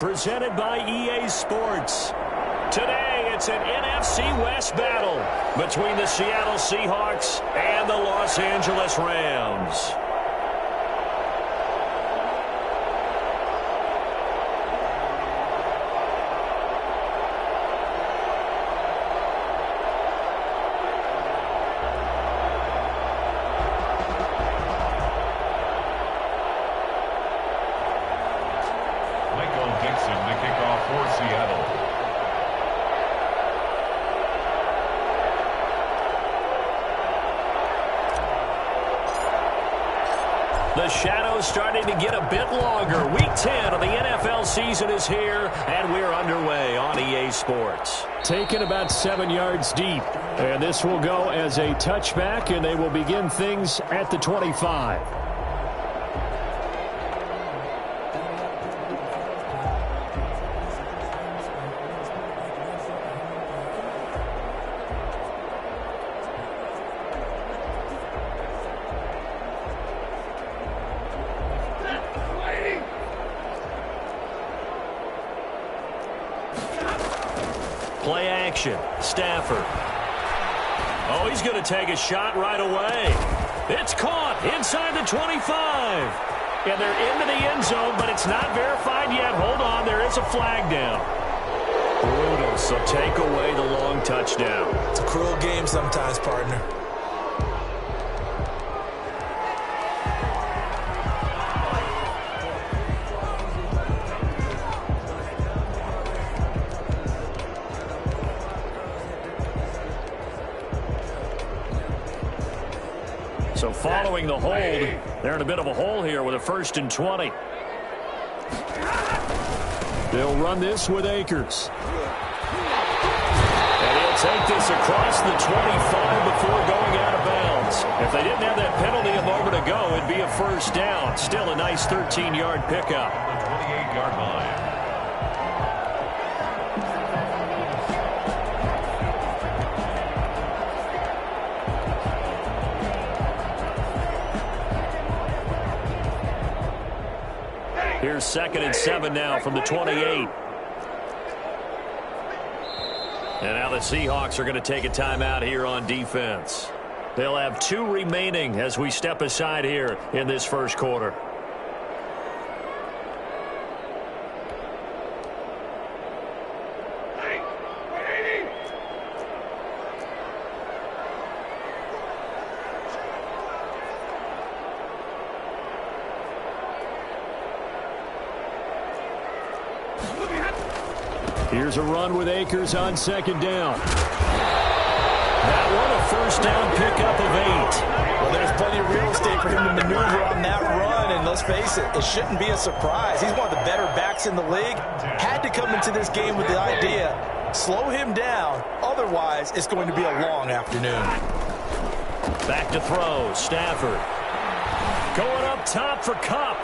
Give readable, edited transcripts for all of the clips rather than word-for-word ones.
Presented by EA Sports. Today, it's an NFC West battle between the Seattle Seahawks and the Los Angeles Rams. The shadow's starting to get a bit longer. Week 10 of the NFL season is here, and we're underway on EA Sports. Taken about 7 yards deep, and this will go as a touchback, and they will begin things at the 25. Play action. Stafford. Oh, he's going to take a shot right away. It's caught inside the 25. And they're into the end zone, but it's not verified yet. Hold on, there is a flag down. Brutal, so take away the long touchdown. It's a cruel game sometimes, partner. So following the hold, they're in a bit of a hole here with a 1st and 20. They'll run this with Akers. And he'll take this across the 25 before going out of bounds. If they didn't have that penalty a moment ago, it'd be a 1st down. Still a nice 13-yard pickup. 28-yard line. Here's 2nd and 7 now from the 28. And now the Seahawks are going to take a timeout here on defense. They'll have 2 remaining as we step aside here in this first quarter. Here's a run with Akers on 2nd down. That one a 1st down pickup of 8. Well, there's plenty of real estate for him to maneuver on that run, and let's face it, it shouldn't be a surprise. He's one of the better backs in the league. Had to come into this game with the idea, slow him down, otherwise it's going to be a long afternoon. Back to throw, Stafford. Going up top for Kupp.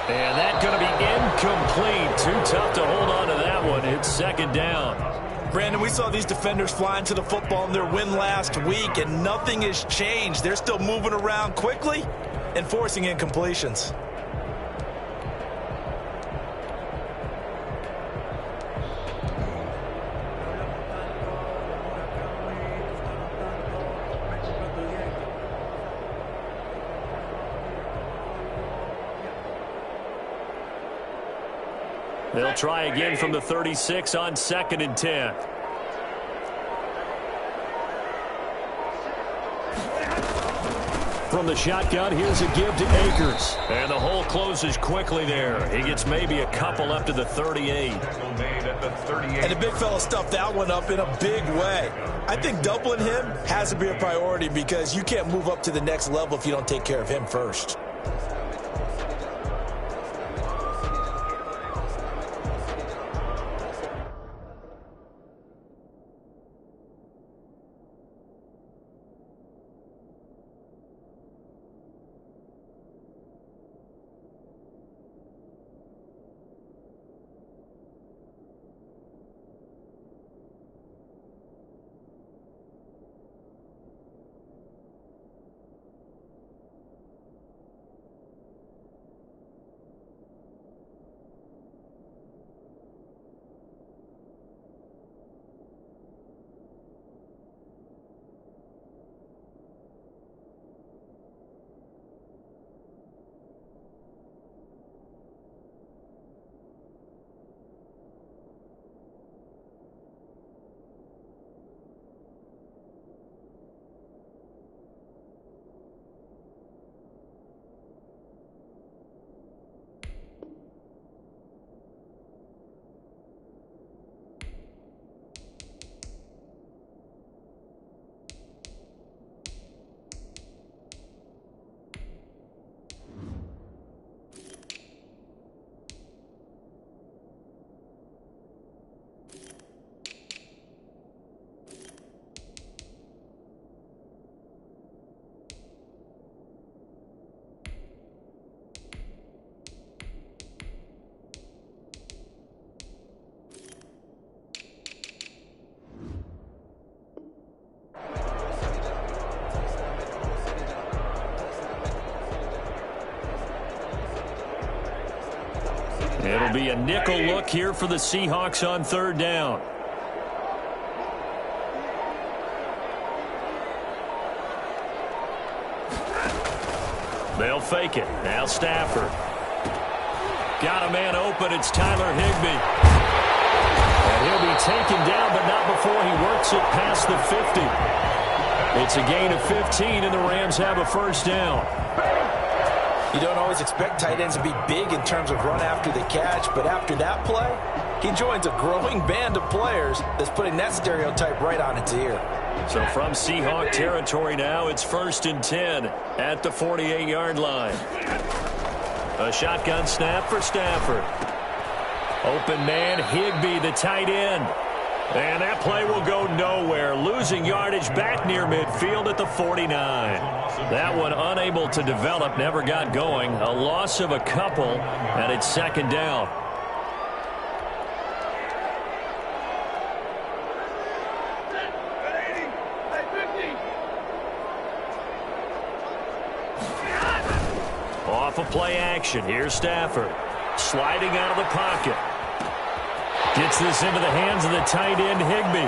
And that's going to be incomplete. Too tough to hold on to that one. It's 2nd down. Brandon, we saw these defenders flying to the football in their win last week, and nothing has changed. They're still moving around quickly and forcing incompletions. They'll try again from the 36 on 2nd and 10. From the shotgun, here's a give to Akers. And the hole closes quickly there. He gets maybe a couple up to the 38. And the big fella stuffed that one up in a big way. I think doubling him has to be a priority because you can't move up to the next level if you don't take care of him first. be a nickel look here for the Seahawks on third down. They'll fake it. Now Stafford. Got a man open. It's Tyler Higbee. And he'll be taken down, but not before he works it past the 50. It's a gain of 15, and the Rams have a first down. You don't always expect tight ends to be big in terms of run after the catch, but after that play, he joins a growing band of players that's putting that stereotype right on its ear. So from Seahawk territory now, it's 1st and 10 at the 48-yard line. A shotgun snap for Stafford. Open man, Higbee, the tight end. And that play will go nowhere, losing yardage back near midfield at the 49. That one unable to develop, never got going. A loss of a couple, and it's second down. Off of play action, here's Stafford. Sliding out of the pocket. Gets this into the hands of the tight end, Higbee.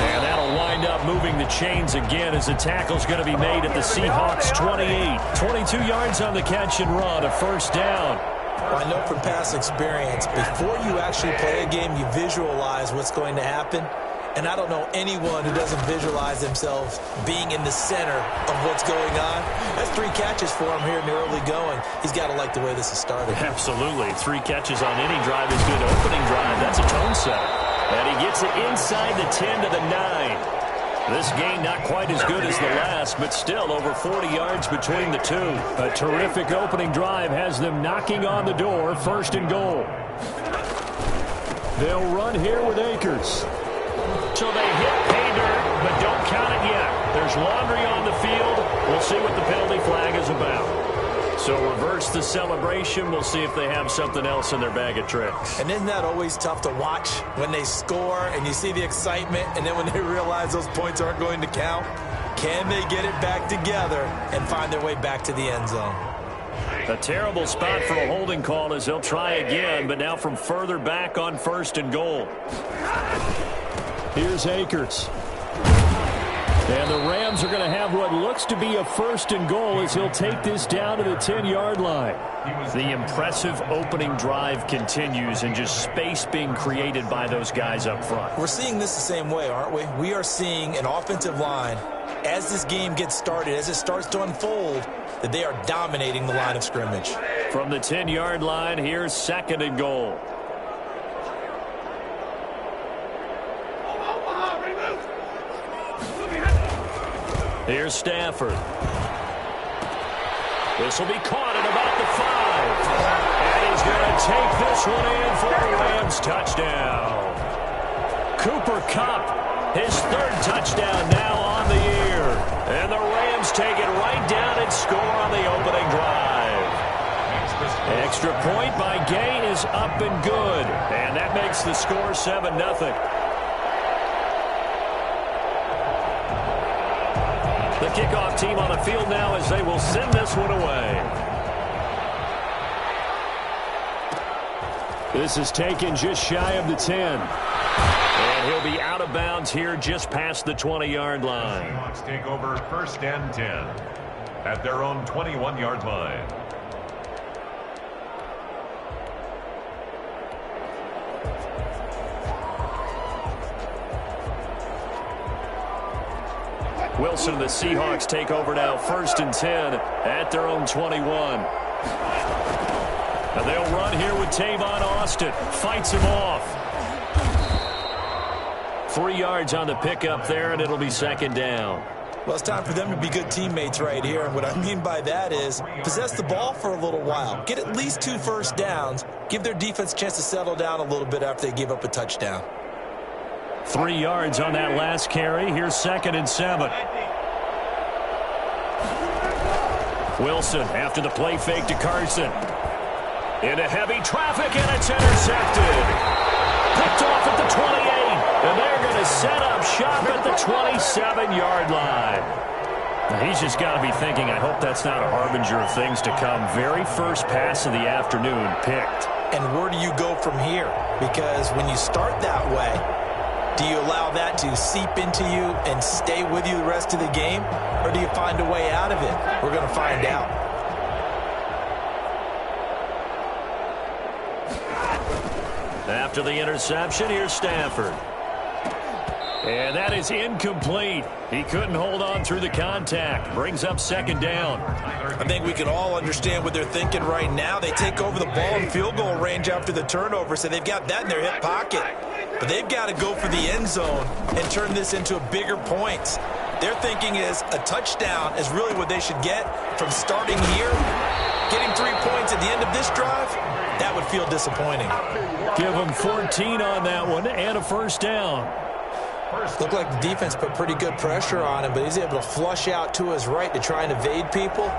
And that'll wind up moving the chains again as the tackle's going to be made at the Seahawks 28. 22 yards on the catch and run, a first down. Well, I know from past experience, before you actually play a game, you visualize what's going to happen. And I don't know anyone who doesn't visualize themselves being in the center of what's going on. That's 3 catches for him here in the early going. He's got to like the way this is started. Absolutely. 3 catches on any drive is good opening drive. That's a tone setter. And he gets it inside the 10 to the 9. This game not quite as good as the last, but still over 40 yards between the two. A terrific opening drive has them knocking on the door, 1st and goal. They'll run here with Akers. So they hit pay dirt, but don't count it yet. There's laundry on the field. We'll see what the penalty flag is about. So reverse the celebration. We'll see if they have something else in their bag of tricks. And isn't that always tough to watch when they score and you see the excitement, and then when they realize those points aren't going to count? Can they get it back together and find their way back to the end zone? A terrible spot for a holding call as they'll try again, but now from further back on 1st and goal. Here's Akers. And the Rams are going to have what looks to be a 1st and goal as he'll take this down to the 10-yard line. The impressive opening drive continues and just space being created by those guys up front. We're seeing this the same way, aren't we? We are seeing an offensive line, as this game gets started, as it starts to unfold, that they are dominating the line of scrimmage. From the 10-yard line, here's 2nd and goal. Here's Stafford. This will be caught at about the 5. And he's going to take this one in for a Rams touchdown. Cooper Kupp, his 3rd touchdown now on the year. And the Rams take it right down and score on the opening drive. Extra point by Gay is up and good. And that makes the score 7-0. The kickoff team on the field now as they will send this one away. This is taken just shy of the 10. And he'll be out of bounds here just past the 20-yard line. Seahawks take over 1st and 10 at their own 21-yard line. Wilson and the Seahawks take over now 1st and 10 at their own 21. And they'll run here with Tavon Austin. Fights him off. 3 yards on the pickup there, and it'll be 2nd down. Well, it's time for them to be good teammates right here. And what I mean by that is possess the ball for a little while. Get at least 2 first downs. Give their defense a chance to settle down a little bit after they give up a touchdown. 3 yards on that last carry. Here's 2nd and 7. Wilson after the play fake to Carson. Into heavy traffic, and it's intercepted. Picked off at the 28. And they're going to set up shop at the 27-yard line. He's just got to be thinking, I hope that's not a harbinger of things to come. Very first pass of the afternoon picked. And where do you go from here? Because when you start that way, do you allow that to seep into you and stay with you the rest of the game? Or do you find a way out of it? We're going to find out. After the interception, here's Stafford. And that is incomplete. He couldn't hold on through the contact. Brings up second down. I think we can all understand what they're thinking right now. They take over the ball in field goal range after the turnover, so they've got that in their hip pocket. But they've got to go for the end zone and turn this into bigger points. Their thinking is a touchdown is really what they should get from starting here. Getting 3 points at the end of this drive, that would feel disappointing. Give them 14 on that one and a first down. Looked like the defense put pretty good pressure on him, but he's able to flush out to his right to try and evade people.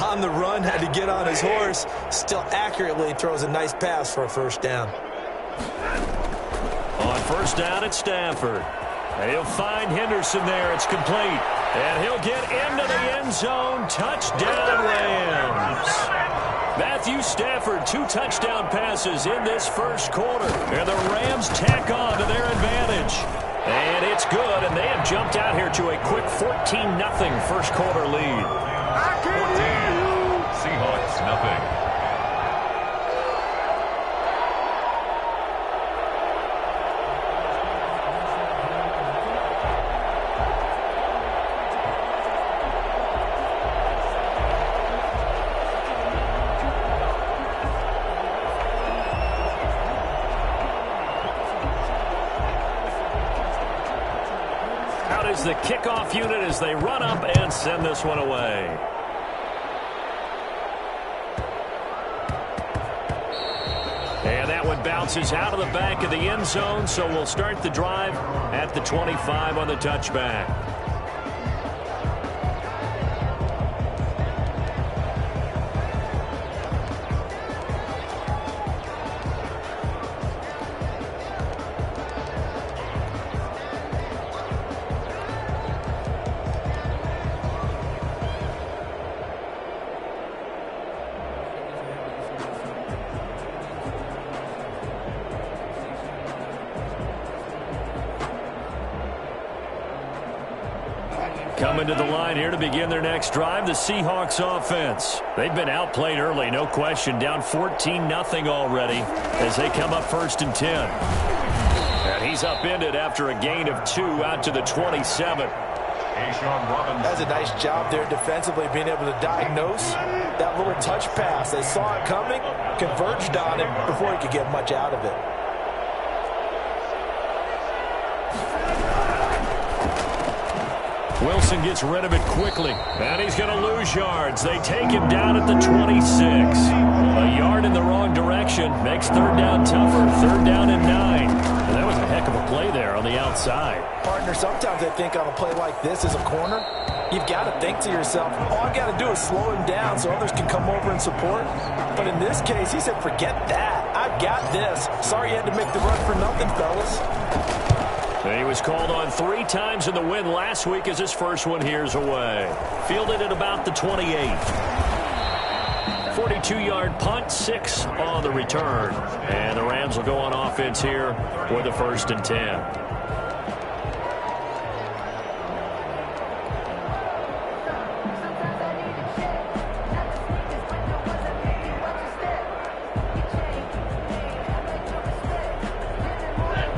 On the run, had to get on his horse. Still accurately throws a nice pass for a first down. On first down, it's Stafford. He'll find Henderson there. It's complete. And he'll get into the end zone. Touchdown, Rams. Matthew Stafford, 2 touchdown passes in this first quarter. And the Rams tack on to their advantage. And it's good, and they have jumped out here to a quick 14-0 first quarter lead. 14, Seahawks nothing. The kickoff unit as they run up and send this one away. And that one bounces out of the back of the end zone, so we'll start the drive at the 25 on the touchback. Coming to the line here to begin their next drive, the Seahawks offense. They've been outplayed early, no question. Down 14-0 already as they come up 1st and 10. And he's upended after a gain of 2 out to the 27. That's a nice job there defensively, being able to diagnose that little touch pass. They saw it coming, converged on it before he could get much out of it. Wilson gets rid of it quickly. And he's going to lose yards. They take him down at the 26. A yard in the wrong direction. Makes third down tougher. Third down and 9. And that was a heck of a play there on the outside. Partner, sometimes I think on a play like this as a corner, you've got to think to yourself, all I've got to do is slow him down so others can come over and support. But in this case, he said, forget that. I've got this. Sorry you had to make the run for nothing, fellas. He was called on 3 times in the win last week as his first one here's away. Fielded at about the 28. 42-yard punt, 6 on the return. And the Rams will go on offense here with the 1st and 10.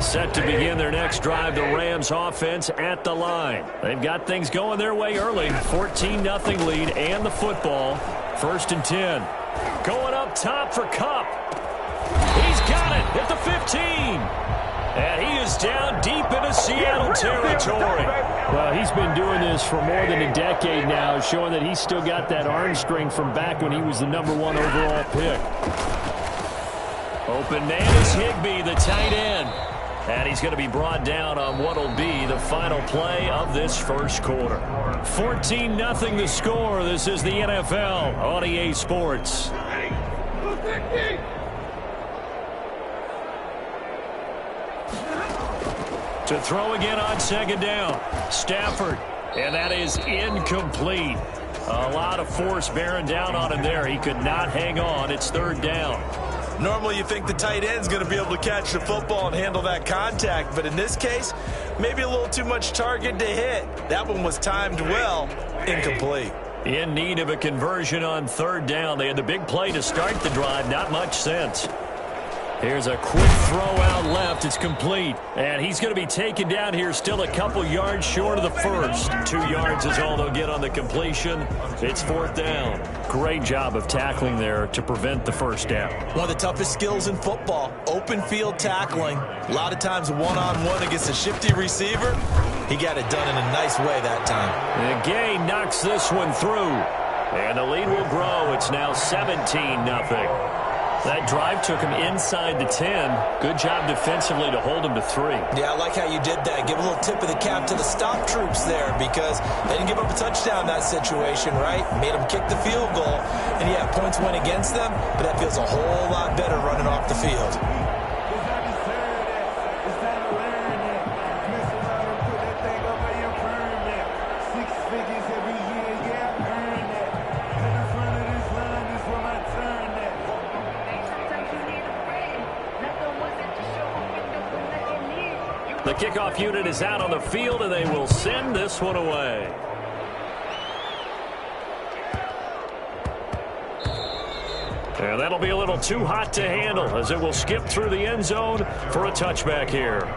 Set to begin their next drive, the Rams offense at the line. They've got things going their way early. 14-0 lead and the football. 1st and 10. Going up top for Kupp. He's got it at the 15. And he is down deep into Seattle territory. Well, he's been doing this for more than a decade now, showing that he's still got that arm strength from back when he was the #1 overall pick. Open man is Higbee, the tight end. And he's going to be brought down on what will be the final play of this first quarter. 14-0 the score. This is the NFL on EA Sports. To throw again on 2nd down. Stafford And that is incomplete. A lot of force bearing down on him there. He could not hang on. It's third down. Normally you think the tight end's going to be able to catch the football and handle that contact, but in this case, maybe a little too much target to hit. That one was timed well, incomplete. In need of a conversion on third down. They had the big play to start the drive. Not much sense. Here's a quick throw out left. It's complete. And he's going to be taken down here still a couple yards short of the first. 2 yards is all they'll get on the completion. It's fourth down. Great job of tackling there to prevent the first down. One of the toughest skills in football, open field tackling. A lot of times one-on-one against a shifty receiver. He got it done in a nice way that time. And Gay knocks this one through. And the lead will grow. It's now 17-0. That drive took him inside the 10. Good job defensively to hold him to 3. Yeah, I like how you did that. Give a little tip of the cap to the stop troops there because they didn't give up a touchdown in that situation, right? Made them kick the field goal. And, yeah, points went against them, but that feels a whole lot better running off the field. The kickoff unit is out on the field, and they will send this one away. And that'll be a little too hot to handle as it will skip through the end zone for a touchback here.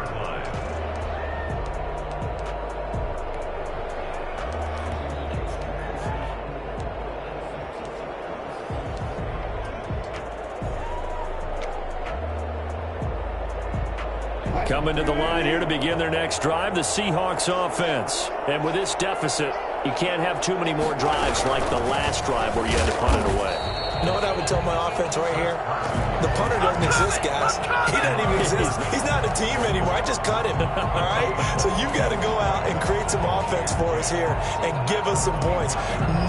Coming to the line here to begin their next drive, the Seahawks offense. And with this deficit, you can't have too many more drives like the last drive where you had to punt it away. You know what I would tell my offense right here? The punter doesn't exist, guys. He doesn't even exist. He's not a team anymore. I just cut him, all right? So you've got to go out and create some offense for us here and give us some points.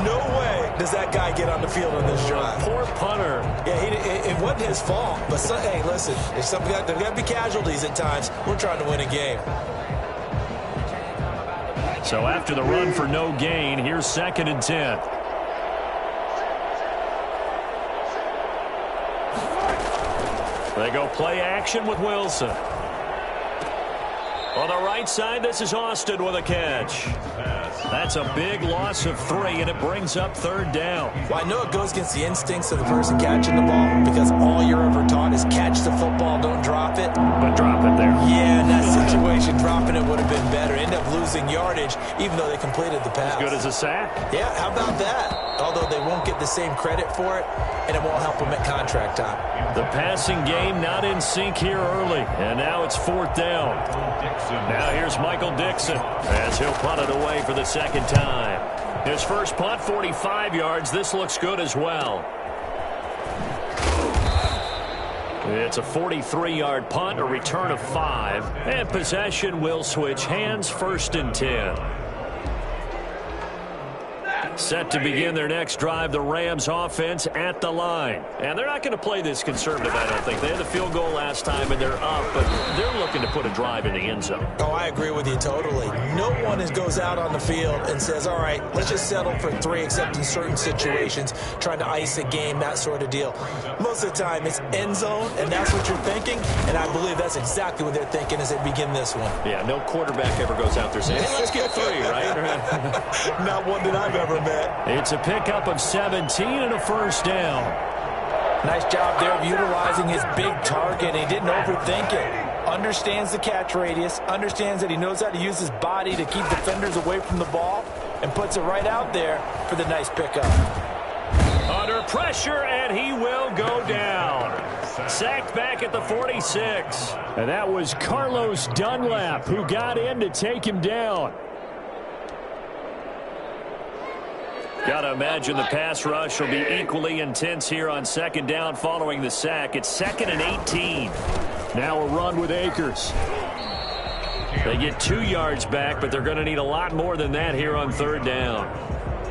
No way does that guy get on the field on this drive. Poor punter. Yeah, it wasn't his fault. But, hey, listen, there's got to be casualties at times. We're trying to win a game. So after the run for no gain, here's 2nd and 10. They go play action with Wilson. On the right side, this is Austin with a catch. That's a big loss of 3, and it brings up third down. Well, I know it goes against the instincts of the person catching the ball because all you're ever taught is catch the football, don't drop it. But drop it there. Yeah, in that situation, dropping it would have been better. End up losing yardage, even though they completed the pass. As good as a sack. Yeah, how about that? Although they won't get the same credit for it, and it won't help them at contract time. The passing game not in sync here early, and now it's fourth down. Now here's Michael Dixon as he'll punt it away for the second time. His first punt, 45 yards. This looks good as well. It's a 43-yard punt, a return of 5, and possession will switch hands, 1st and 10. Set to begin their next drive, the Rams offense at the line. And they're not going to play this conservative, I don't think. They had the field goal last time, and they're up, but they're looking to put a drive in the end zone. Oh, I agree with you totally. No one goes out on the field and says, all right, let's just settle for 3, except in certain situations, trying to ice a game, that sort of deal. Most of the time, it's end zone, and that's what you're thinking, and I believe that's exactly what they're thinking as they begin this one. Yeah, no quarterback ever goes out there saying, hey, let's get 3, right? Not one that I've ever met. It's a pickup of 17 and a first down. Nice job there of utilizing his big target. He didn't overthink it. Understands the catch radius, understands that he knows how to use his body to keep defenders away from the ball, and puts it right out there for the nice pickup. Under pressure, and he will go down. Sacked back at the 46. And that was Carlos Dunlap who got in to take him down. Got to imagine the pass rush will be equally intense here on second down following the sack. It's 2nd and 18. Now a run with Akers. They get 2 yards back, but they're going to need a lot more than that here on third down.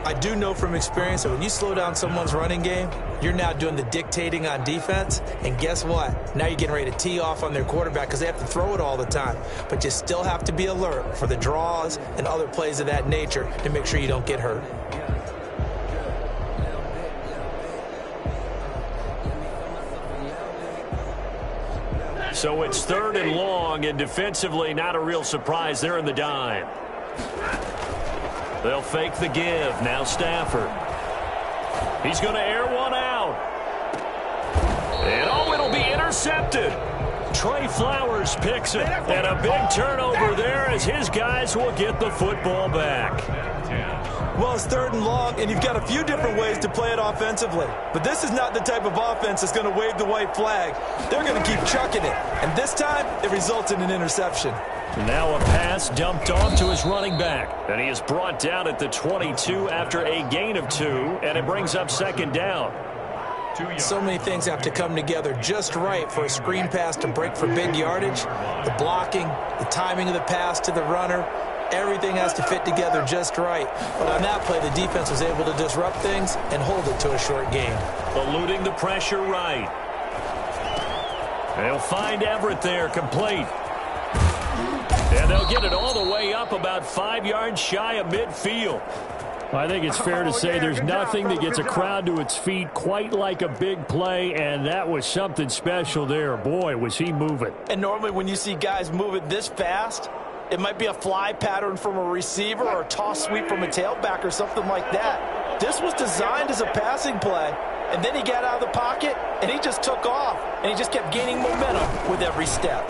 I do know from experience that when you slow down someone's running game, you're now doing the dictating on defense. And guess what? Now you're getting ready to tee off on their quarterback because they have to throw it all the time. But you still have to be alert for the draws and other plays of that nature to make sure you don't get hurt. So it's 3rd and long, and defensively not a real surprise. They're in the dime. They'll fake the give. Now Stafford. He's going to air one out. And oh, it'll be intercepted. Trey Flowers picks it. And a big turnover there as his guys will get the football back. Well, it's 3rd and long, and you've got a few different ways to play it offensively. But this is not the type of offense that's going to wave the white flag. They're going to keep chucking it. And this time, it results in an interception. Now a pass dumped off to his running back. And he is brought down at the 22 after a gain of 2, and it brings up 2nd down. So many things have to come together just right for a screen pass to break for big yardage. The blocking, the timing of the pass to the runner, everything has to fit together just right. But on that play, the defense was able to disrupt things and hold it to a short gain. Eluding the pressure right. They'll find Everett there, complete. And they'll get it all the way up about 5 yards shy of midfield. I think it's fair to say there's nothing that gets a crowd to its feet quite like a big play, and that was something special there. Boy, was he moving. And normally when you see guys moving this fast, it might be a fly pattern from a receiver or a toss sweep from a tailback or something like that. This was designed as a passing play, and then he got out of the pocket, and he just took off, and he just kept gaining momentum with every step.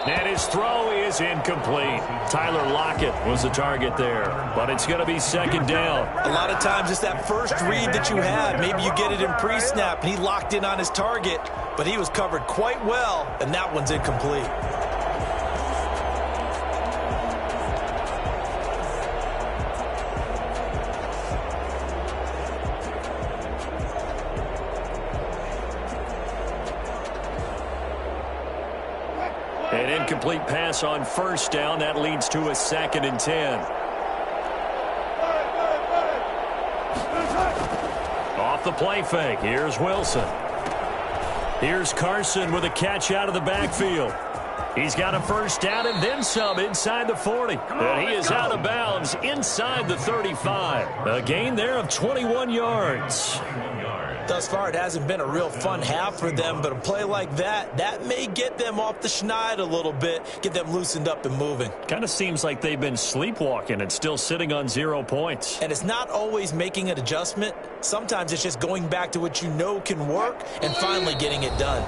And his throw is incomplete. Tyler Lockett was the target there, but it's going to be 2nd down. A lot of times it's that first read that you have. Maybe you get it in pre-snap, and he locked in on his target, but he was covered quite well, and that one's incomplete. An incomplete pass on 1st down. That leads to a 2nd and 10. Off the play fake. Here's Wilson. Here's Carson with a catch out of the backfield. He's got a 1st down and then some inside the 40. And he is out of bounds inside the 35. A gain there of 21 yards. Thus far, it hasn't been a real fun half for them, but a play like that may get them off the schneid a little bit, get them loosened up and moving. Kind of seems like they've been sleepwalking and still sitting on 0 points. And it's not always making an adjustment. Sometimes it's just going back to what you know can work and finally getting it done.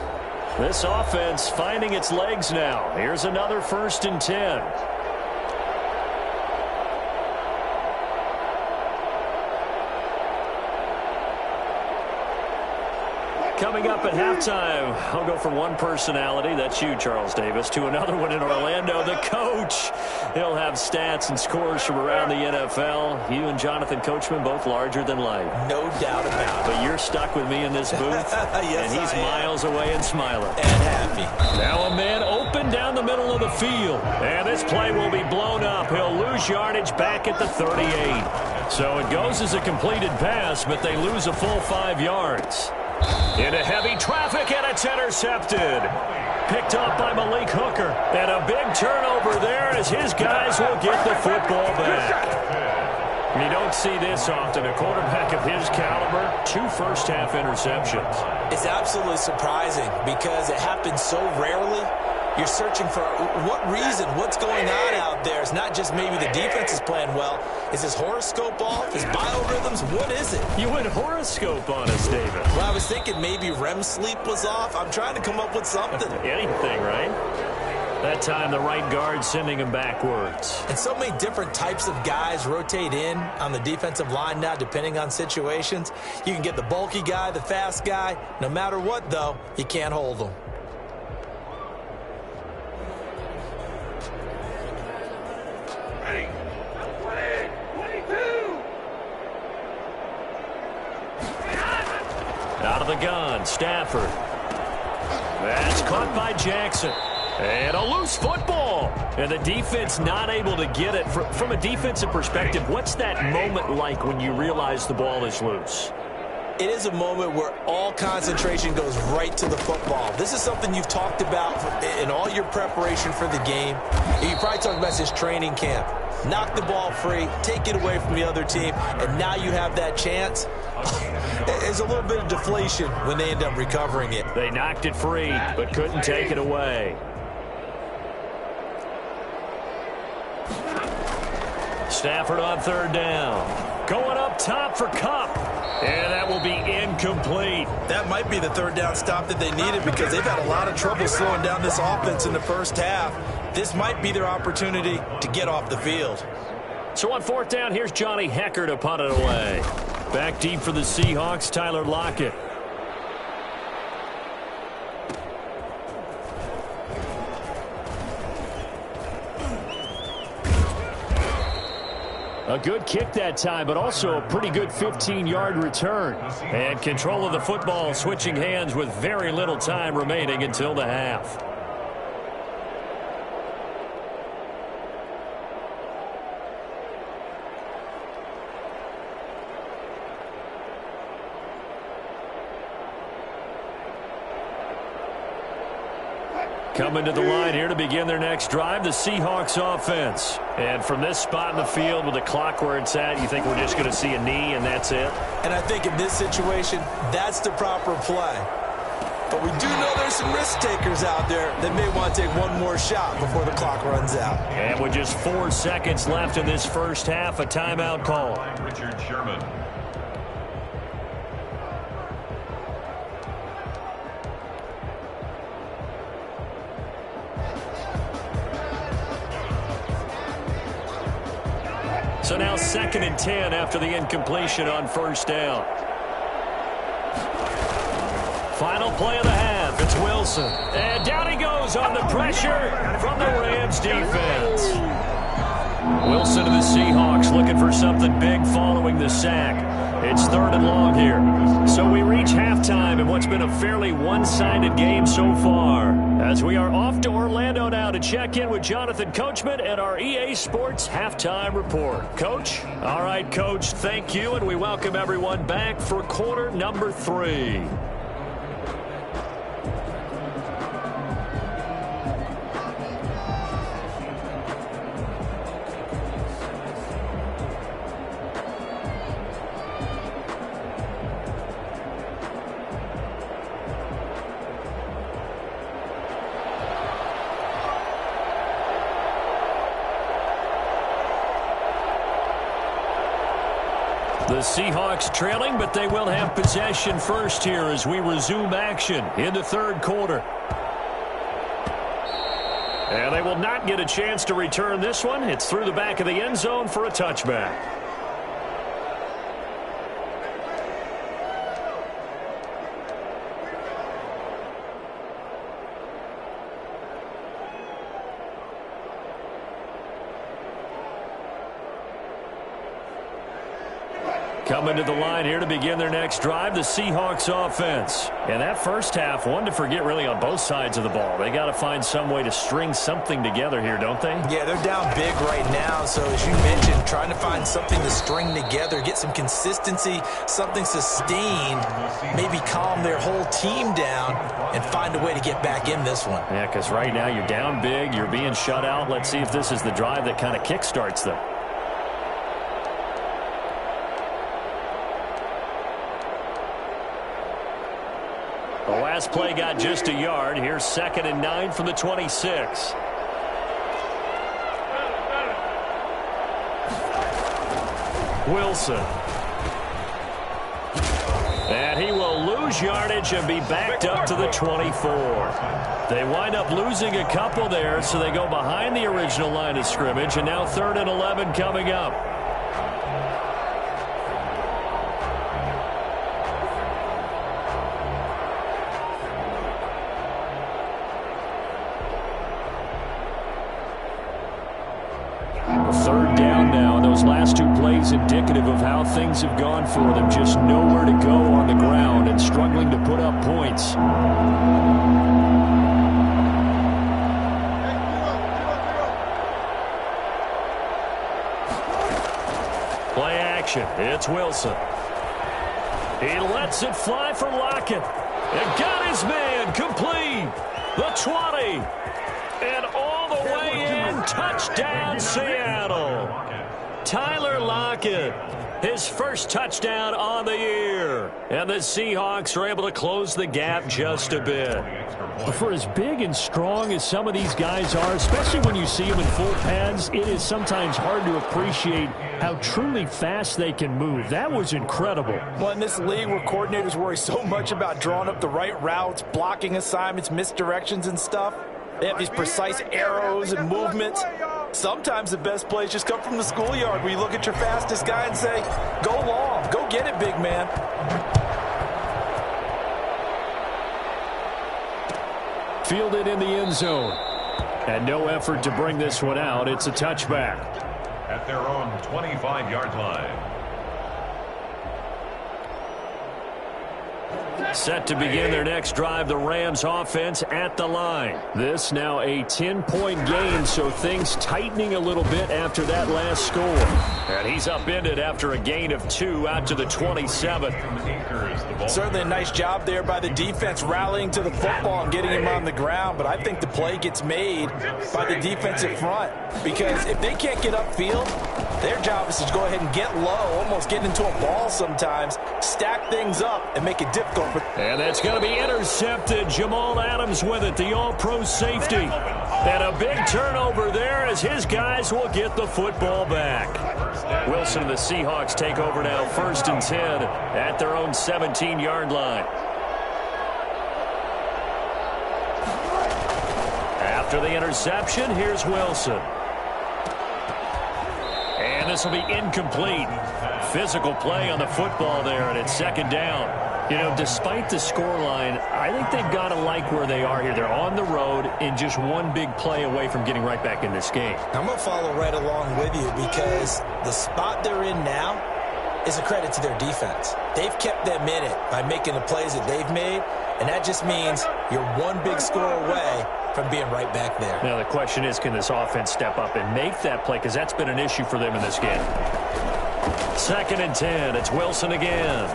This offense finding its legs now. Here's another 1st and 10. Coming up at halftime, I'll go from one personality, that's you, Charles Davis, to another one in Orlando, the coach. He'll have stats and scores from around the NFL. You and Jonathan Coachman, both larger than life. No doubt about it. But you're stuck with me in this booth, yes, and he's miles away and smiling. And happy. Now a man open down the middle of the field. And this play will be blown up. He'll lose yardage back at the 38. So it goes as a completed pass, but they lose a full 5 yards. Into heavy traffic, and it's intercepted. Picked up by Malik Hooker. And a big turnover there as his guys will get the football back. You don't see this often. A quarterback of his caliber, 2 first-half interceptions. It's absolutely surprising because it happens so rarely. You're searching for what reason, what's going on out there. It's not just maybe the defense is playing well. Is his horoscope off? His biorhythms? What is it? You went horoscope on us, David. Well, I was thinking maybe REM sleep was off. I'm trying to come up with something. Anything, right? That time, the right guard sending him backwards. And so many different types of guys rotate in on the defensive line now, depending on situations. You can get the bulky guy, the fast guy. No matter what, though, you can't hold them. Out of the gun, Stafford. That's caught by Jackson. And a loose football. And the defense not able to get it. From a defensive perspective, what's that moment like when you realize the ball is loose? It is a moment where all concentration goes right to the football. This is something you've talked about in all your preparation for the game. You probably talked about this training camp. Knock the ball free, take it away from the other team, and now you have that chance. There's a little bit of deflation when they end up recovering it. They knocked it free, but couldn't take it away. Stafford on third down. Going up top for Kupp. And that will be incomplete. That might be the third down stop that they needed because they've had a lot of trouble slowing down this offense in the first half. This might be their opportunity to get off the field. So on fourth down, here's Johnny Hecker to punt it away. Back deep for the Seahawks, Tyler Lockett. A good kick that time, but also a pretty good 15-yard return. And control of the football switching hands with very little time remaining until the half. Coming to the line here to begin their next drive, the Seahawks offense. And from this spot in the field with the clock where it's at, you think we're just going to see a knee and that's it? And I think in this situation, that's the proper play. But we do know there's some risk takers out there that may want to take one more shot before the clock runs out. And with just 4 seconds left in this first half, a timeout call. Richard Sherman. So now 2nd and 10 after the incompletion on first down. Final play of the half. It's Wilson. And down he goes on the pressure from the Rams defense. Wilson to the Seahawks looking for something big following the sack. It's 3rd and long here. So we reach halftime in what's been a fairly one-sided game so far. As we are off to Orlando now to check in with Jonathan Coachman and our EA Sports Halftime Report. Coach? All right, Coach, thank you, and we welcome everyone back for quarter number 3. The Seahawks trailing, but they will have possession first here as we resume action in the 3rd quarter. And they will not get a chance to return this one. It's through the back of the end zone for a touchback. Coming to the line here to begin their next drive, the Seahawks offense. And that first half, one to forget really on both sides of the ball. They got to find some way to string something together here, don't they? Yeah, they're down big right now. So as you mentioned, trying to find something to string together, get some consistency, something sustained, maybe calm their whole team down and find a way to get back in this one. Yeah, because right now you're down big, you're being shut out. Let's see if this is the drive that kind of kickstarts them. The last play got just a yard. Here's 2nd and 9 from the 26. Wilson. And he will lose yardage and be backed up to the 24. They wind up losing a couple there, so they go behind the original line of scrimmage, and now 3rd and 11 coming up. Third down now, and those last 2 plays indicative of how things have gone for them. Just nowhere to go on the ground and struggling to put up points. It's Wilson. He lets it fly for Lockett. And got his man complete. The 20. And all the way in. Touchdown, Seattle. Tyler Lockett. His first touchdown on the year. And the Seahawks are able to close the gap just a bit. For as big and strong as some of these guys are, especially when you see them in full pads, it is sometimes hard to appreciate how truly fast they can move. That was incredible. Well, in this league where coordinators worry so much about drawing up the right routes, blocking assignments, misdirections and stuff, they have these precise arrows and movements. Sometimes the best plays just come from the schoolyard where you look at your fastest guy and say, go long, go get it, big man. Fielded in the end zone. And no effort to bring this one out. It's a touchback. At their own 25-yard line. Set to begin their next drive, the Rams offense at the line. This now a 10-point game, so things tightening a little bit after that last score. And he's upended after a gain of 2 out to the 27. Certainly a nice job there by the defense rallying to the football and getting him on the ground, but I think the play gets made by the defensive front because if they can't get upfield, their job is to go ahead and get low, almost get into a ball sometimes, stack things up, and make it difficult. And that's going to be intercepted. Jamal Adams with it, the all-pro safety. And a big turnover there as his guys will get the football back. Wilson and the Seahawks take over now, 1st and 10 at their own 17-yard line. After the interception, here's Wilson. And this will be incomplete. Physical play on the football there, and it's 2nd down. You know, despite the scoreline, I think they've got to like where they are here. They're on the road and just one big play away from getting right back in this game. I'm going to follow right along with you because the spot they're in now is a credit to their defense. They've kept them in it by making the plays that they've made, and that just means you're one big score away from being right back there. Now, the question is, can this offense step up and make that play? Because that's been an issue for them in this game. 2nd and 10. It's Wilson again.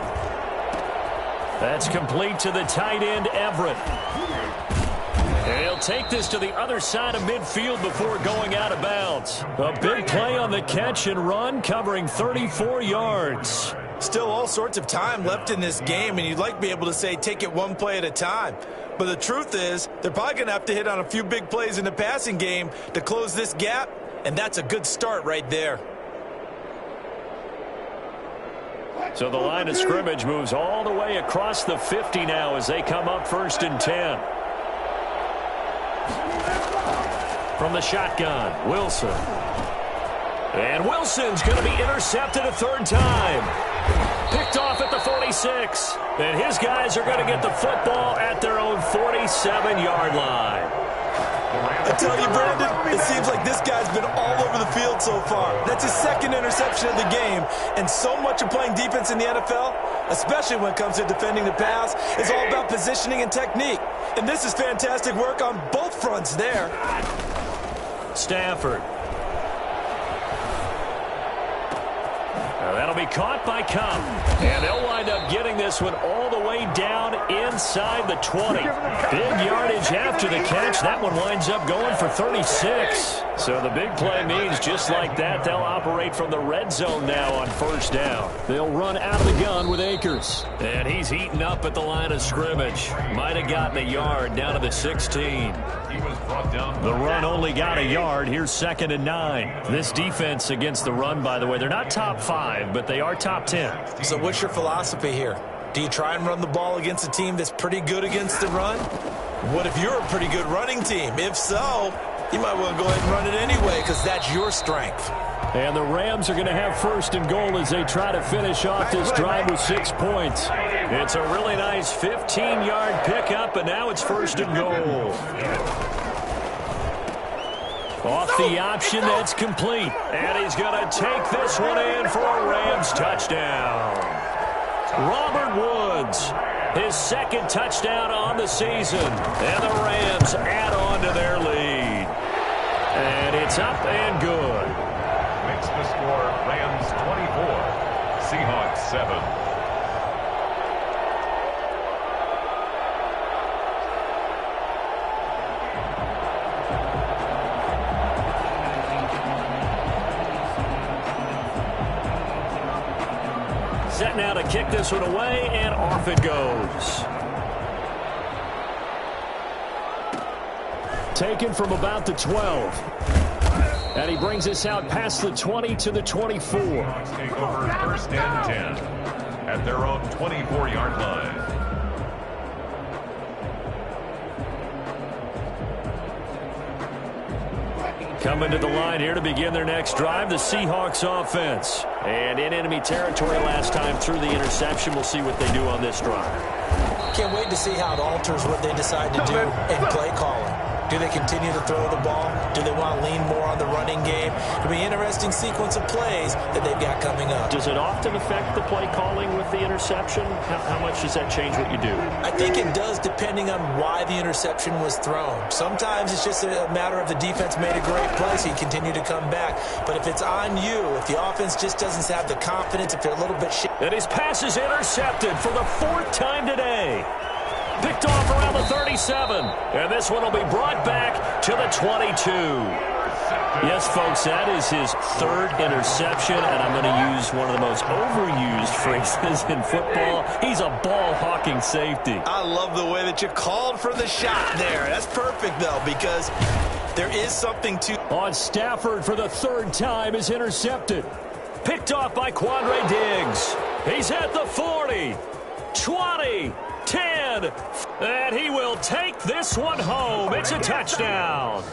That's complete to the tight end, Everett. And he'll take this to the other side of midfield before going out of bounds. A big play on the catch and run, covering 34 yards. Still all sorts of time left in this game, and you'd like to be able to say take it one play at a time. But the truth is, they're probably going to have to hit on a few big plays in the passing game to close this gap, and that's a good start right there. So the line of scrimmage moves all the way across the 50 now as they come up 1st and 10. From the shotgun, Wilson. And Wilson's going to be intercepted a 3rd time. Picked off at the 46. And his guys are going to get the football at their own 47-yard line. I tell you, Brandon, it seems like this guy's been all over the field so far. That's his 2nd interception of the game. And so much of playing defense in the NFL, especially when it comes to defending the pass, is all about positioning and technique. And this is fantastic work on both fronts there. Stafford. That'll be caught by Cup. And they'll wind up getting this one all the way down inside the 20. Big yardage after the catch. That one winds up going for 36. So the big play means just like that, they'll operate from the red zone now on 1st down. They'll run out of the gun with Akers. And he's eaten up at the line of scrimmage. Might have gotten a yard down to the 16. The run only got a yard. Here's 2nd and 9. This defense against the run, by the way, they're not top 5, but they are top 10. So what's your philosophy here? Do you try and run the ball against a team that's pretty good against the run? What if you're a pretty good running team? If so, you might want to go ahead and run it anyway because that's your strength. And the Rams are going to have 1st and goal as they try to finish off this drive with 6 points. It's a really nice 15-yard pickup, and now it's 1st and goal. Off the option, that's complete. And he's going to take this one in for a Rams touchdown. Robert Woods, his 2nd touchdown on the season. And the Rams add on to their lead. And it's up and good. Makes the score Rams 24, Seahawks 7. Set now to kick this one away, and off it goes. Taken from about the 12. And he brings us out past the 20 to the 24. Seahawks take over 1st and 10 at their own 24-yard line. Coming to the line here to begin their next drive, the Seahawks offense. And in enemy territory last time through the interception. We'll see what they do on this drive. Can't wait to see how it alters what they decide to do in play calling. Do they continue to throw the ball? Do they want to lean more on the running game? It'll be an interesting sequence of plays that they've got coming up. Does it often affect the play calling with the interception? How much does that change what you do? I think it does, depending on why the interception was thrown. Sometimes it's just a matter of the defense made a great play, so you continue to come back. But if it's on you, if the offense just doesn't have the confidence, if they're a little bit and his pass is intercepted for the 4th time today. Picked off around the 37. And this one will be brought back to the 22. Yes, folks, that is his 3rd interception, and I'm going to use one of the most overused phrases in football. He's a ball-hawking safety. I love the way that you called for the shot there. That's perfect, though, because there is something to... On Stafford for the 3rd time is intercepted. Picked off by Quandre Diggs. He's at the 40, 20, 10, and he will take this one home. It's a touchdown.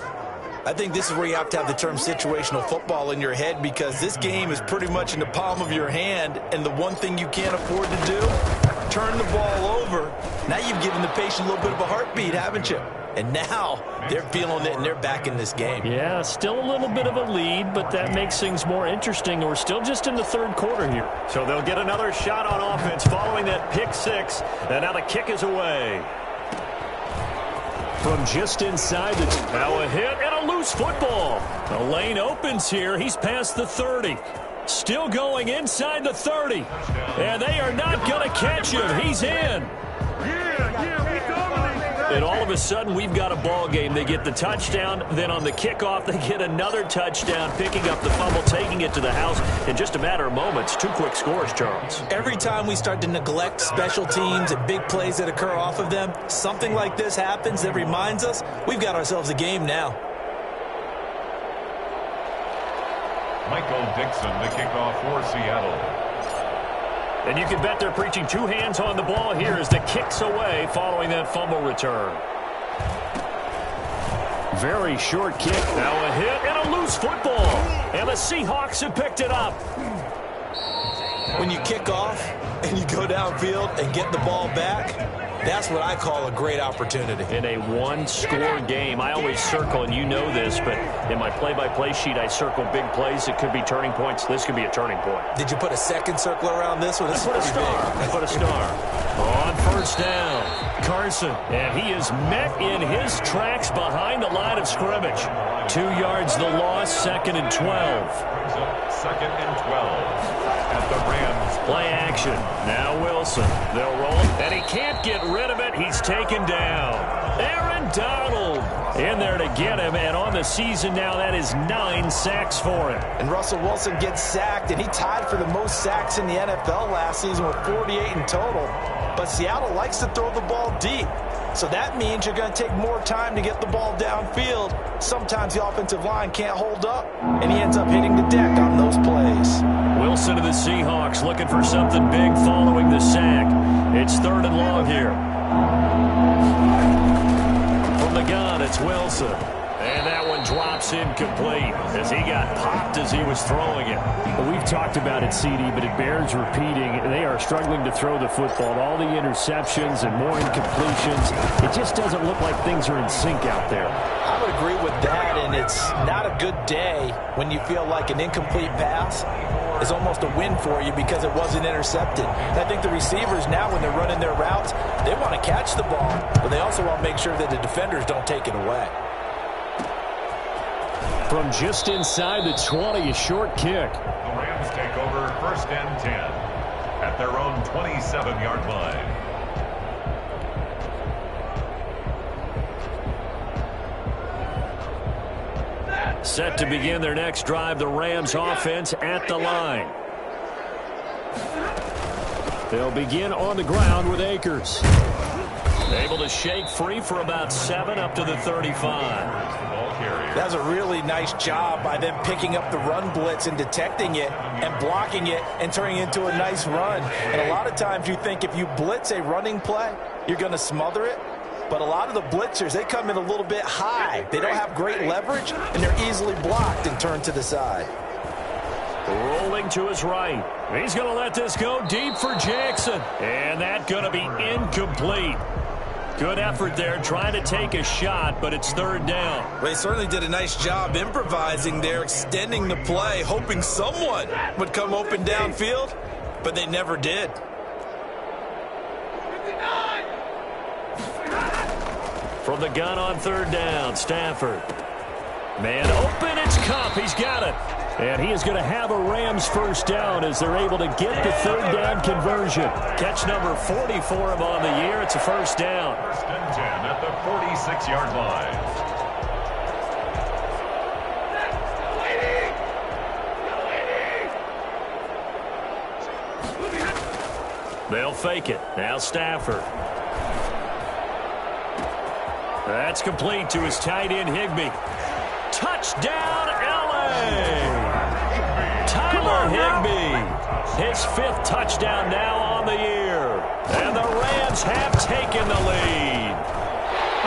I think this is where you have to have the term situational football in your head, because this game is pretty much in the palm of your hand, and the one thing you can't afford to do, turn the ball over. Now you've given the patient a little bit of a heartbeat, haven't you? And now they're feeling it, and they're back in this game. Yeah, still a little bit of a lead, but that makes things more interesting. We're still just in the 3rd quarter here. So they'll get another shot on offense following that pick 6. And now the kick is away. From just inside the... Now a hit and a loose football. The lane opens here. He's past the 30. Still going inside the 30. And they are not going to catch him. He's in. And all of a sudden, we've got a ball game. They get the touchdown. Then on the kickoff, they get another touchdown, picking up the fumble, taking it to the house in just a matter of moments. 2 quick scores, Charles. Every time we start to neglect special teams and big plays that occur off of them, something like this happens that reminds us we've got ourselves a game now. Michael Dixon, the kickoff for Seattle. And you can bet they're preaching 2 hands on the ball here as the kick's away following that fumble return. Very short kick. Now a hit and a loose football. And the Seahawks have picked it up. When you kick off and you go downfield and get the ball back, that's what I call a great opportunity. In a 1-score game, I always circle, and you know this, but in my play-by-play sheet, I circle big plays that could be turning points. This could be a turning point. Did you put a second circle around this one? I put a star. I put a star. On 1st down, Carson, and he is met in his tracks behind the line of scrimmage. 2 yards the loss, 2nd and 12. 2nd and 12 at the Rams. Play action. Now Wilson. They'll roll, and he can't get rid of it. He's taken down. Aaron Donald in there to get him, and on the season now, that is 9 sacks for him. And Russell Wilson gets sacked, and he tied for the most sacks in the NFL last season with 48 in total. But Seattle likes to throw the ball deep. So that means you're going to take more time to get the ball downfield. Sometimes the offensive line can't hold up, and he ends up hitting the deck on those plays. Wilson to the Seahawks looking for something big following the sack. It's 3rd and long here. From the gun, it's Wilson. And that one drops incomplete as he got popped as he was throwing it. Well, we've talked about it, CD, but it bears repeating. They are struggling to throw the football. All the interceptions and more incompletions. It just doesn't look like things are in sync out there. I would agree with that, and it's not a good day when you feel like an incomplete pass is almost a win for you because it wasn't intercepted. And I think the receivers now, when they're running their routes, they want to catch the ball, but they also want to make sure that the defenders don't take it away. From just inside the 20, a short kick. The Rams take over 1st and 10 at their own 27-yard line. Set to begin their next drive, the Rams offense at the line. They'll begin on the ground with Akers. Able to shake free for about 7 up to the 35. That was a really nice job by them picking up the run blitz and detecting it and blocking it and turning it into a nice run. And a lot of times you think if you blitz a running play, you're going to smother it. But a lot of the blitzers, they come in a little bit high. They don't have great leverage, and they're easily blocked and turned to the side. Rolling to his right. He's going to let this go deep for Jackson. And that's going to be incomplete. Good effort there trying to take a shot, but it's 3rd down. Well, they certainly did a nice job improvising there, extending the play, hoping someone would come open downfield, but they never did. From the gun on 3rd down, Stafford. Man open, it's Kupp. He's got it. And he is going to have a Rams 1st down as they're able to get the 3rd down conversion. Catch number 40 for him on the year. It's a 1st down. 1st and 10 at the 46-yard line. They'll fake it. Now Stafford. That's complete to his tight end, Higbee. Touchdown, L.A. Tyler Higbee. His 5th touchdown now on the year. And the Rams have taken the lead.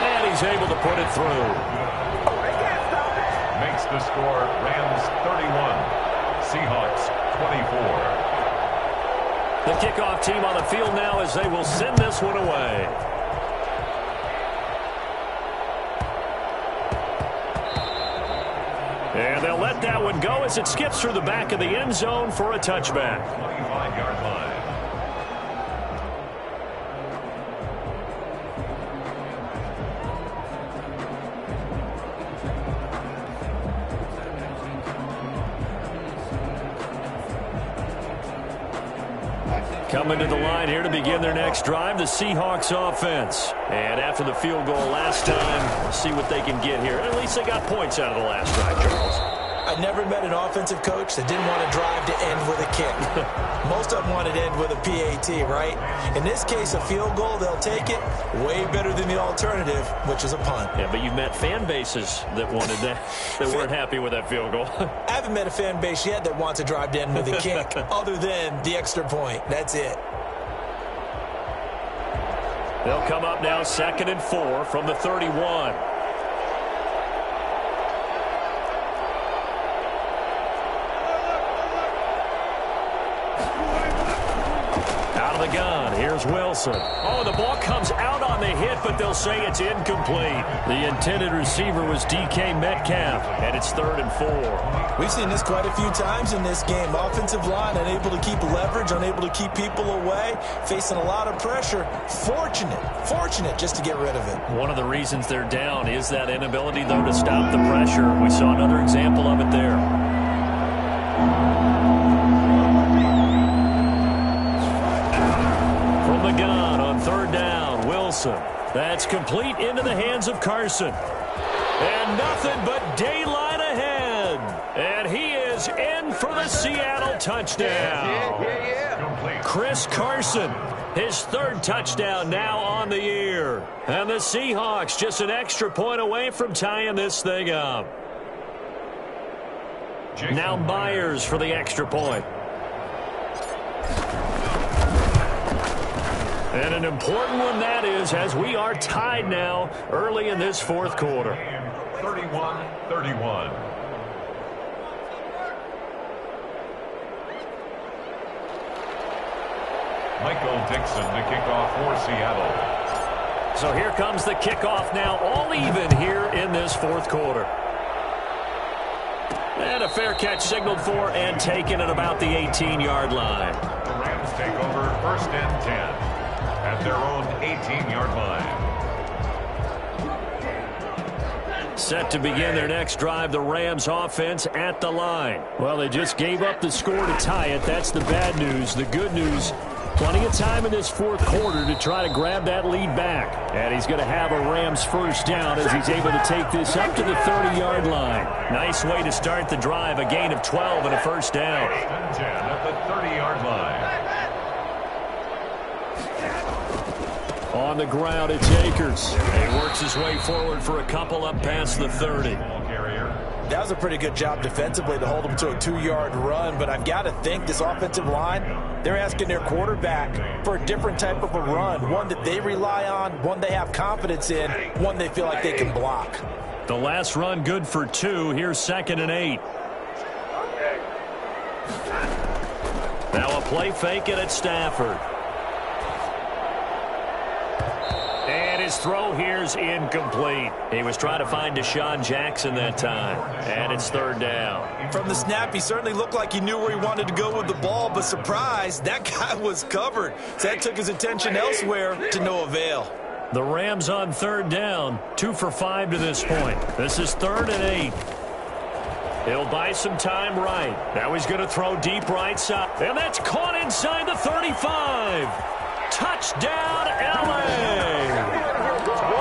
And he's able to put it through. Makes the score Rams 31, Seahawks 24. The kickoff team on the field now as they will send this one away. And they'll let that one go as it skips through the back of the end zone for a touchback. 25-yard line. Coming to the line here to begin their next drive, the Seahawks offense. And after the field goal last time, see what they can get here. At least they got points out of the last drive, Charles. I never met an offensive coach that didn't want to drive to end with a kick. Most of them wanted to end with a PAT, right? In this case, a field goal, they'll take it. Way better than the alternative, which is a punt. Yeah, but you've met fan bases that wanted that, that weren't happy with that field goal. I haven't met a fan base yet that wants to drive to end with a kick, other than the extra point. That's it. They'll come up now 2nd and 4 from the 31. Out of the gun, here's Wilson. Oh, the ball comes out on the hit, but they'll say it's incomplete. The intended receiver was DK Metcalf, and it's 3rd and 4. We've seen this quite a few times in this game. Offensive line unable to keep leverage, unable to keep people away, facing a lot of pressure. Fortunate just to get rid of it. One of the reasons they're down is that inability, though, to stop the pressure. We saw another example of it there. From the gun on 3rd down, Wilson. That's complete into the hands of Carson. And nothing but daylight ahead. And he is in for the Seattle touchdown. Chris Carson, his 3rd touchdown now on the year. And the Seahawks just an extra point away from tying this thing up. Now Myers for the extra point. And an important one that is, as we are tied now early in this 4th quarter. 31-31. Michael Dixon to kick off for Seattle. So here comes the kickoff now, all even here in this 4th quarter. And a fair catch signaled for and taken at about the 18-yard line. The Rams take over 1st and 10 at their own 18-yard line. Set to begin their next drive, the Rams offense at the line. Well, they just gave up the score to tie it. That's the bad news. The good news, plenty of time in this fourth quarter to try to grab that lead back. And he's going to have a Rams first down as he's able to take this up to the 30-yard line. Nice way to start the drive, a gain of 12 and a first down. 10 at the 30-yard line. On the ground, it's Akers. He works his way forward for a couple up past the 30. That was a pretty good job defensively to hold him to a 2-yard run, but I've got to think this offensive line, they're asking their quarterback for a different type of a run, one that they rely on, one they have confidence in, one they feel like they can block. The last run good for 2. Here's 2nd and 8. Now a play fake it at Stafford. And his throw here's incomplete. He was trying to find Deshaun Jackson that time. And it's 3rd down. From the snap, he certainly looked like he knew where he wanted to go with the ball, but surprise, that guy was covered. So that took his attention elsewhere to no avail. The Rams on 3rd down, 2 for 5 to this point. This is 3rd and 8. He'll buy some time right. Now he's going to throw deep right side. And that's caught inside the 35. Touchdown, L.A.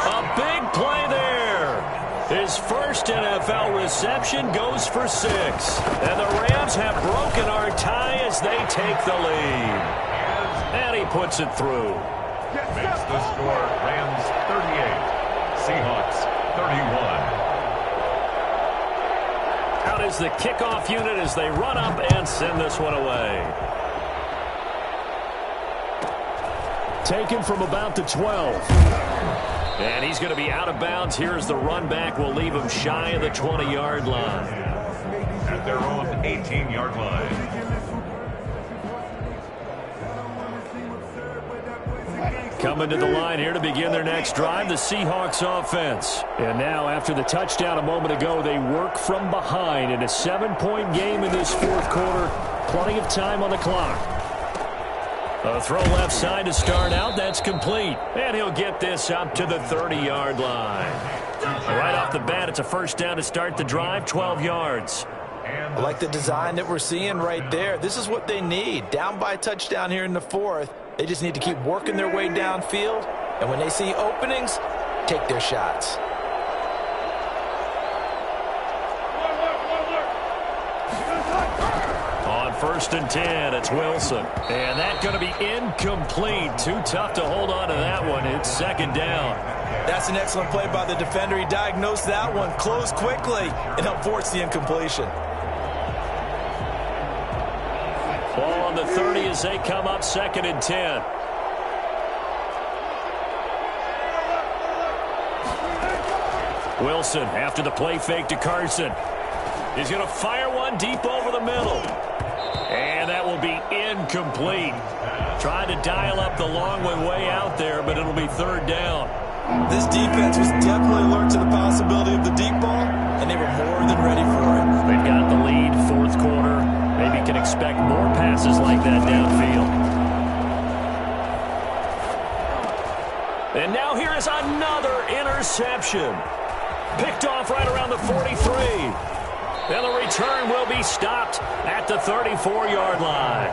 A big play there. His first NFL reception goes for 6. And the Rams have broken our tie as they take the lead. And he puts it through. Makes the score Rams 38, Seahawks 31. Out is the kickoff unit as they run up and send this one away. Taken from about the 12. And he's going to be out of bounds. Here's the run back. Will leave him shy of the 20-yard line. At their own 18-yard line. Coming to the line here to begin their next drive, the Seahawks offense. And now, after the touchdown a moment ago, they work from behind in a 7-point game in this fourth quarter. Plenty of time on the clock. A throw left side to start out. That's complete. And he'll get this up to the 30-yard line. Right off the bat, it's a first down to start the drive, 12 yards. I like the design that we're seeing right there. This is what they need. Down by a touchdown here in the 4th. They just need to keep working their way downfield. And when they see openings, take their shots. On 1st and 10, it's Wilson. And that's going to be incomplete. Too tough to hold on to that one. It's 2nd down. That's an excellent play by the defender. He diagnosed that one, closed quickly, and helped force the incompletion. Ball on the 30 as they come up 2nd and 10. Wilson after the play fake to Carson. He's going to fire one deep over the middle. And that will be incomplete. Trying to dial up the long way out there, but it'll be 3rd down. This defense was definitely alert to the possibility of the deep ball, and they were more than ready for it. They've got the lead, 4th quarter. Maybe can expect more passes like that downfield. And now here is another interception. Picked off right around the 43. And the return will be stopped at the 34-yard line.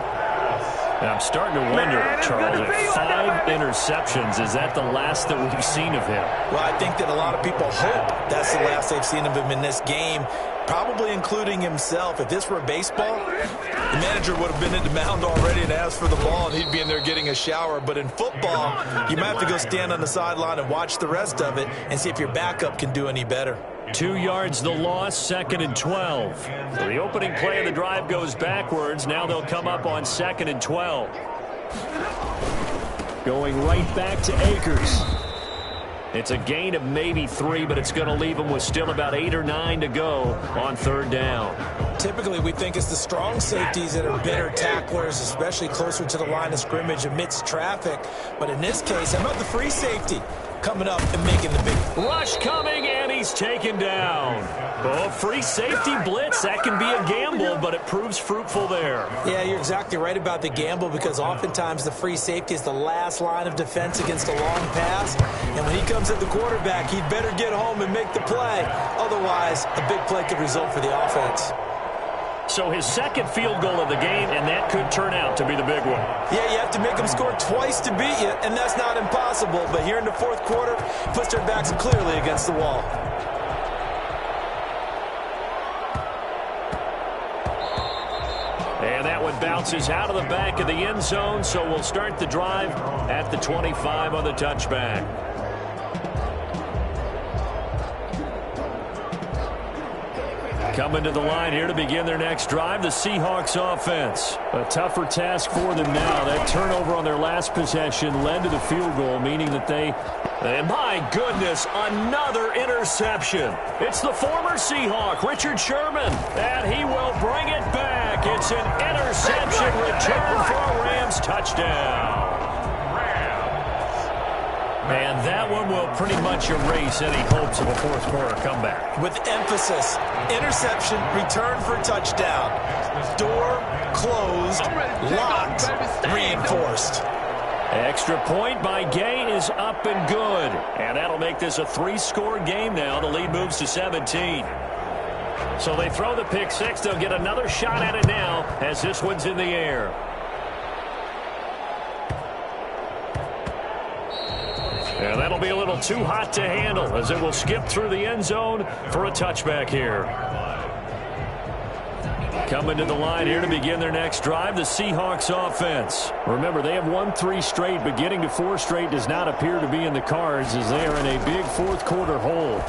And I'm starting to wonder, Charles, if 5 interceptions, is that the last that we've seen of him? Well, I think that a lot of people hope that's the last they've seen of him in this game, probably including himself. If this were baseball, the manager would have been in the mound already and asked for the ball, and he'd be in there getting a shower. But in football, you might have to go stand on the sideline and watch the rest of it and see if your backup can do any better. 2 yards the loss, 2nd and 12. So the opening play of the drive goes backwards. Now they'll come up on 2nd and 12. Going right back to Akers. It's a gain of maybe 3, but it's going to leave them with still about 8 or 9 to go on 3rd down. Typically, we think it's the strong safeties that are better tacklers, especially closer to the line of scrimmage amidst traffic. But in this case, how about the free safety coming up and making the big rush coming, and he he's taken down. Oh, free safety blitz. That can be a gamble, but it proves fruitful there. Yeah, you're exactly right about the gamble because oftentimes the free safety is the last line of defense against a long pass. And when he comes at the quarterback, he'd better get home and make the play. Otherwise, a big play could result for the offense. So his second field goal of the game, and that could turn out to be the big one. Yeah, you have to make them score twice to beat you, and that's not impossible. But here in the fourth quarter, puts their backs clearly against the wall. And that one bounces out of the back of the end zone, so we'll start the drive at the 25 on the touchback. Coming to the line here to begin their next drive, the Seahawks offense. A tougher task for them now. That turnover on their last possession led to the field goal, meaning that and my goodness, another interception. It's the former Seahawk, Richard Sherman, and he will bring it back. It's an interception return for a Rams touchdown. And that one will pretty much erase any hopes of a fourth quarter comeback. With emphasis, interception, return for touchdown. Door closed, locked, reinforced. Extra point by Gay is up and good. And that'll make this a 3-score game now. The lead moves to 17. So they throw the pick six. They'll get another shot at it now as this one's in the air. And that'll be a little too hot to handle as it will skip through the end zone for a touchback here. Coming to the line here to begin their next drive, the Seahawks offense. Remember, they have won 3 straight, but getting to 4 straight does not appear to be in the cards as they are in a big fourth quarter hole.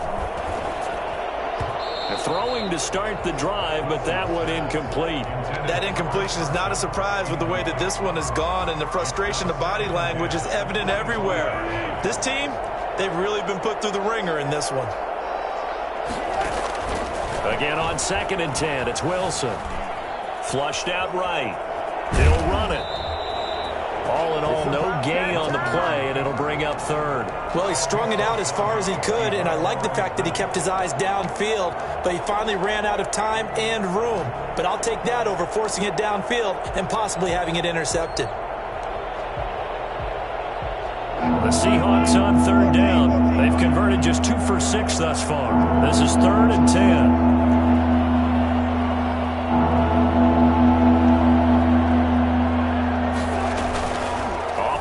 Throwing to start the drive, but that one incomplete. That incompletion is not a surprise with the way that this one has gone, and the frustration of body language is evident everywhere. This team, they've really been put through the ringer in this one. Again on 2nd and 10, it's Wilson. Flushed out right. He'll run it. All in all, no gain on the play, and it'll bring up 3rd. Well, he strung it out as far as he could, and I like the fact that he kept his eyes downfield, but he finally ran out of time and room. But I'll take that over forcing it downfield and possibly having it intercepted. The Seahawks on 3rd down. They've converted just 2 for 6 thus far. This is 3rd and 10.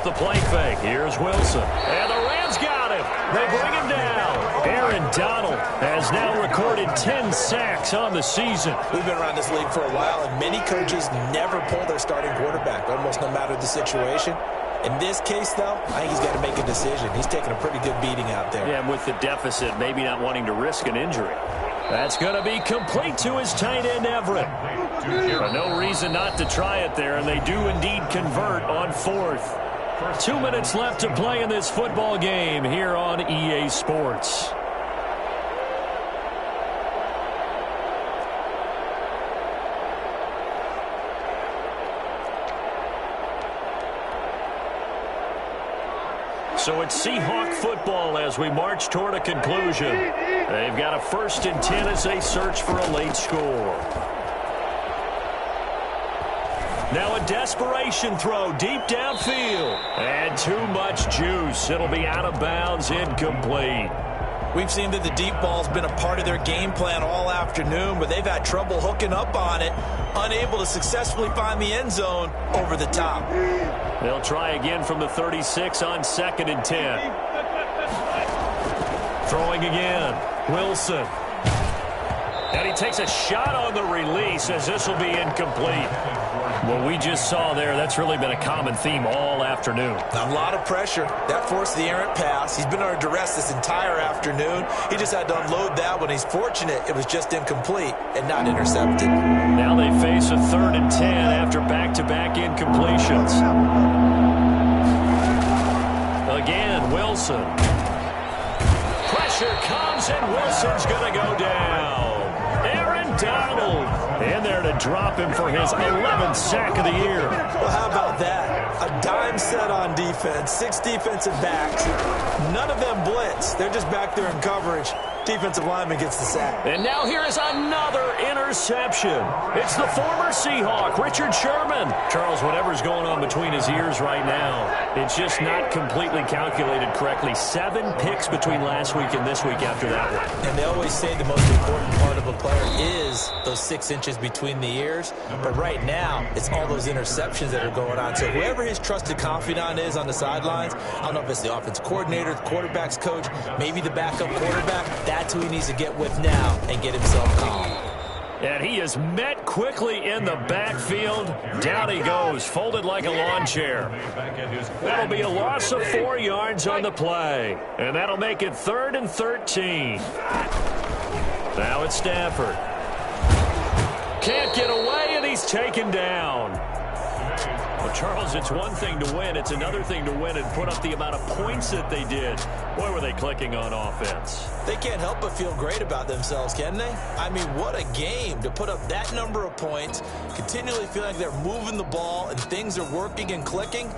The play fake. Here's Wilson. And the Rams got him. They bring him down. Aaron Donald has now recorded 10 sacks on the season. We've been around this league for a while, and many coaches never pull their starting quarterback, almost no matter the situation. In this case, though, I think he's got to make a decision. He's taking a pretty good beating out there. Yeah, and with the deficit, maybe not wanting to risk an injury. That's going to be complete to his tight end, Everett. But no reason not to try it there, and they do indeed convert on 4th. 2 minutes left to play in this football game here on EA Sports. So it's Seahawk football as we march toward a conclusion. They've got a 1st and 10 as they search for a late score. Now a desperation throw deep downfield. And too much juice. It'll be out of bounds, incomplete. We've seen that the deep ball's been a part of their game plan all afternoon, but they've had trouble hooking up on it, unable to successfully find the end zone over the top. They'll try again from the 36 on 2nd and 10. Throwing again. Wilson. And he takes a shot on the release as this will be incomplete. What we just saw there, that's really been a common theme all afternoon. A lot of pressure. That forced the errant pass. He's been under duress this entire afternoon. He just had to unload that one. He's fortunate it was just incomplete and not intercepted. Now they face a 3rd and 10 after back-to-back incompletions. Again, Wilson. Pressure comes, and Wilson's going to go down. Aaron Donald in there to drop him for his 11th sack of the year. Well, how about that? A dime set on defense, 6 defensive backs. None of them blitz. They're just back there in coverage. Defensive lineman gets the sack. And now here is another interception. It's the former Seahawk, Richard Sherman. Charles, whatever's going on between his ears right now, it's just not completely calculated correctly. 7 picks between last week and this week after that one. And they always say the most important part of a player is those 6 inches between the ears. But right now, it's all those interceptions that are going on. So whoever his trusted confidant is on the sidelines, I don't know if it's the offense coordinator, the quarterback's coach, maybe the backup quarterback, that's who he needs to get with now and get himself calm. And he is met quickly in the backfield. Down he goes, folded like a lawn chair. That'll be a loss of 4 yards on the play. And that'll make it 3rd and 13. Now it's Stafford. Can't get away, and he's taken down. Well, Charles, it's one thing to win. It's another thing to win and put up the amount of points that they did. Boy, were they clicking on offense. They can't help but feel great about themselves, can they? I mean, what a game to put up that number of points, continually feel like they're moving the ball and things are working and clicking.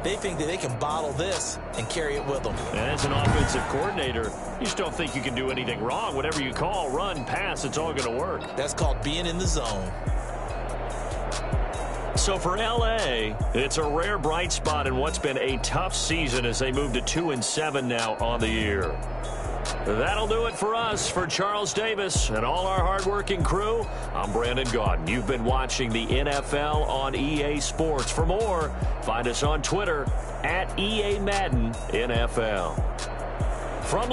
They think that they can bottle this and carry it with them. And as an offensive coordinator, you just don't think you can do anything wrong. Whatever you call, run, pass, it's all going to work. That's called being in the zone. So for L.A., it's a rare bright spot in what's been a tough season as they move to 2-7 now on the year. That'll do it for us. For Charles Davis and all our hardworking crew, I'm Brandon Gaudin. You've been watching the NFL on EA Sports. For more, find us on Twitter @EA Madden NFL. From